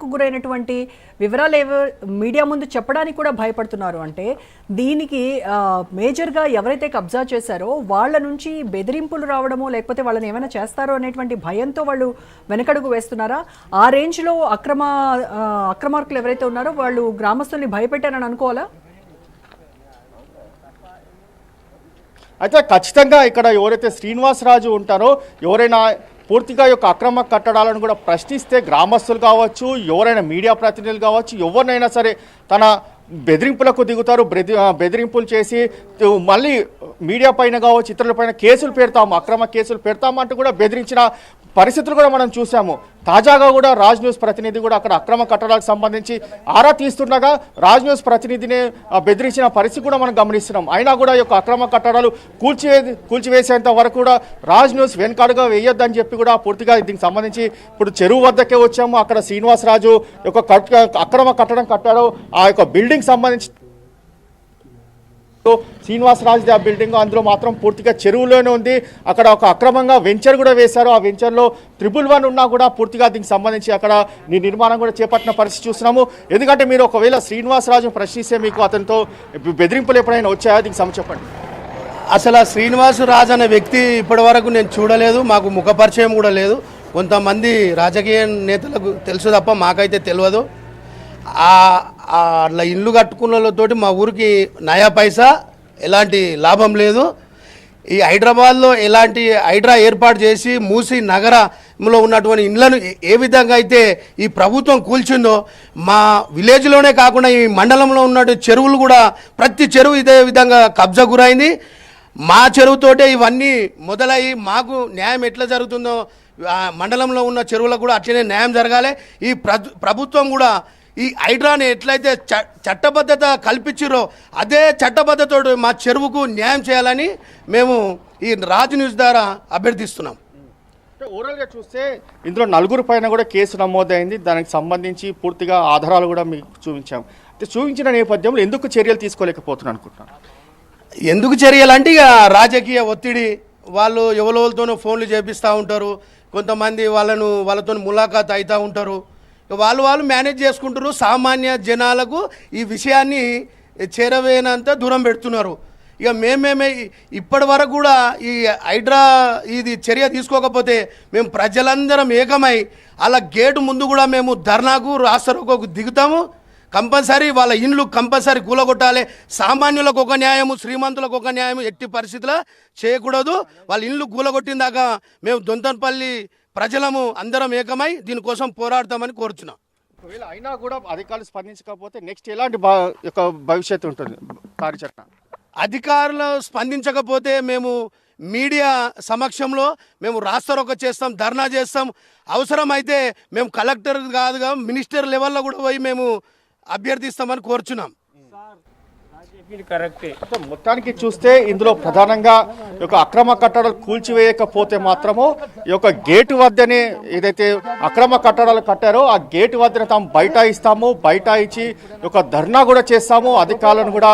Shock గురైనటువంటి వివరాలు ఏవో మీడియా ముందు చెప్పడానికి కూడా భయపడుతున్నారు. అంటే దీనికి మేజర్గా ఎవరైతే కబ్జా చేశారో వాళ్ళ నుంచి బెదిరింపులు రావడమో లేకపోతే వాళ్ళని ఏమైనా చేస్తారో అనేటువంటి భయంతో వాళ్ళు వెనకడుగు వేస్తున్నారా? ఆ రేంజ్లో అక్రమార్కులు ఎవరైతే ఉన్నారో వాళ్ళు గ్రామస్తుల్ని భయపెట్టారని అనుకోవాలా? అయితే ఖచ్చితంగా ఇక్కడ ఎవరైతే శ్రీనివాసరాజు ఉంటారో ఎవరైనా పూర్తిగా యొక్క అక్రమ కట్టడాలను కూడా ప్రశ్నిస్తే గ్రామస్తులు కావచ్చు, ఎవరైనా మీడియా ప్రతినిధులు కావచ్చు, ఎవరినైనా సరే తన బెదిరింపులకు దిగుతారు. బెదిరింపులు చేసి మళ్ళీ మీడియా పైన కావచ్చు ఇతరుల పైన కేసులు పెడతాము, అక్రమ కేసులు పెడతామంటూ కూడా బెదిరించిన పరిస్థితులు కూడా మనం చూసాము. తాజాగా కూడా రాజ్ న్యూస్ ప్రతినిధి కూడా అక్కడ అక్రమ కట్టడాలకు సంబంధించి ఆరా తీస్తుండగా రాజ్ న్యూస్ ప్రతినిధిని బెదిరించిన పరిస్థితి కూడా మనం గమనిస్తున్నాం. అయినా కూడా ఈ యొక్క అక్రమ కట్టడాలు కూల్చివేసేంత వరకు కూడా రాజ్ న్యూస్ వెనకాడుగా వేయొద్దని చెప్పి కూడా పూర్తిగా దీనికి సంబంధించి ఇప్పుడు చెరువు వద్దకే వచ్చాము. అక్కడ శ్రీనివాసరాజు యొక్క అక్రమ కట్టడం కట్టాడో ఆ యొక్క బిల్డింగ్ సంబంధించి శ్రీనివాసరాజు ఆ బిల్డింగ్ అందులో మాత్రం పూర్తిగా చెరువులోనే ఉంది. అక్కడ ఒక అక్రమంగా వెంచర్ కూడా వేశారు. ఆ వెంచర్లో 111 ఉన్నా కూడా పూర్తిగా దీనికి సంబంధించి అక్కడ నిర్మాణం కూడా చేపట్టిన పరిస్థితి చూస్తున్నాము. ఎందుకంటే మీరు ఒకవేళ శ్రీనివాసరాజును ప్రశ్నిస్తే మీకు అతనితో బెదిరింపులు ఎప్పుడైనా వచ్చాయా? దీనికి సమస్య చెప్పండి. అసలు ఆ శ్రీనివాసరాజు అనే వ్యక్తి ఇప్పటి వరకు నేను చూడలేదు, మాకు ముఖపరిచయం కూడా లేదు. కొంతమంది రాజకీయ నేతలకు తెలుసు తప్ప మాకైతే తెలియదు. అట్లా ఇల్లు కట్టుకున్నతోటి మా ఊరికి నయా పైసా ఎలాంటి లాభం లేదు. ఈ హైదరాబాద్లో ఎలాంటి హైడ్రా ఏర్పాటు చేసి మూసి నగరంలో ఉన్నటువంటి ఇళ్లను ఏ విధంగా అయితే ఈ ప్రభుత్వం కూల్చిందో మా విలేజ్లోనే కాకుండా ఈ మండలంలో ఉన్నటువంటి చెరువులు కూడా ప్రతి చెరువు ఇదే విధంగా కబ్జా గురైంది. మా చెరువుతోటే ఇవన్నీ మొదలయ్యి మాకు న్యాయం ఎట్లా జరుగుతుందో మండలంలో ఉన్న చెరువులకు కూడా అట్లనే న్యాయం జరగాలి. ఈ ప్రభుత్వం కూడా ఈ హైడ్రాని ఎట్లయితే చట్టబద్ధత కల్పించారో అదే చట్టబద్ధతతో మా చెరువుకు న్యాయం చేయాలని మేము ఈ రాజ్ న్యూస్ ద్వారా అభ్యర్థిస్తున్నాం. ఓవరాల్గా చూస్తే ఇందులో 4 పైన కూడా కేసు నమోదైంది. దానికి సంబంధించి పూర్తిగా ఆధారాలు కూడా మీకు చూపించాం. చూపించిన నేపథ్యంలో ఎందుకు చర్యలు తీసుకోలేకపోతున్నాను అనుకుంటున్నాను. ఎందుకు చర్యలు అంటే ఇక రాజకీయ ఒత్తిడి, వాళ్ళు ఎవరితోనో ఫోన్లు చేపిస్తూ ఉంటారు, కొంతమంది వాళ్ళతో ములాఖాత్ అవుతూ ఉంటారు, వాళ్ళు మేనేజ్ చేసుకుంటారు. సామాన్య జనాలకు ఈ విషయాన్ని చేరవేనంత దూరం పెడుతున్నారు. ఇక మేమేమే ఇప్పటి వరకు కూడా ఈ హైడ్రా ఇది చర్య తీసుకోకపోతే మేము ప్రజలందరం ఏకమై అలా గేటు ముందు కూడా మేము ధర్నాకు రాస్తారోకోకు దిగుతాము. కంపల్సరీ వాళ్ళ ఇండ్లు కంపల్సరీ కూలగొట్టాలి. సామాన్యులకు ఒక న్యాయము, శ్రీమంతులకు ఒక న్యాయము ఎట్టి పరిస్థితుల్లో చేయకూడదు. వాళ్ళ ఇండ్లు కూలగొట్టిన దాకా మేము దొంతనపల్లి ప్రజలము అందరం ఏకమై దీనికోసం పోరాడతామని కోరుచున్నాం. ఒకవేళ అయినా కూడా అధికారులు స్పందించకపోతే నెక్స్ట్ ఎలాంటి యొక్క భవిష్యత్తు ఉంటుంది కార్యాచరణ? అధికారులు స్పందించకపోతే మేము మీడియా సమక్షంలో మేము రాస్తారోకో చేస్తాం, ధర్నా చేస్తాం. అవసరమైతే మేము కలెక్టర్ కాదుగా మినిస్టర్ లెవెల్లో కూడా పోయి మేము అభ్యర్థిస్తామని కోరుచున్నాం. మొత్తానికి చూస్తే ఇందులో ప్రధానంగా ఈ యొక్క అక్రమ కట్టడాలు కూల్చివేయకపోతే మాత్రము ఈ యొక్క గేటు వద్దనే ఏదైతే అక్రమ కట్టడాలు కట్టారో ఆ గేటు వద్దనే తాము బైఠాయిస్తాము, బైఠాయించి ఒక ధర్నా కూడా చేస్తాము, అధికారులను కూడా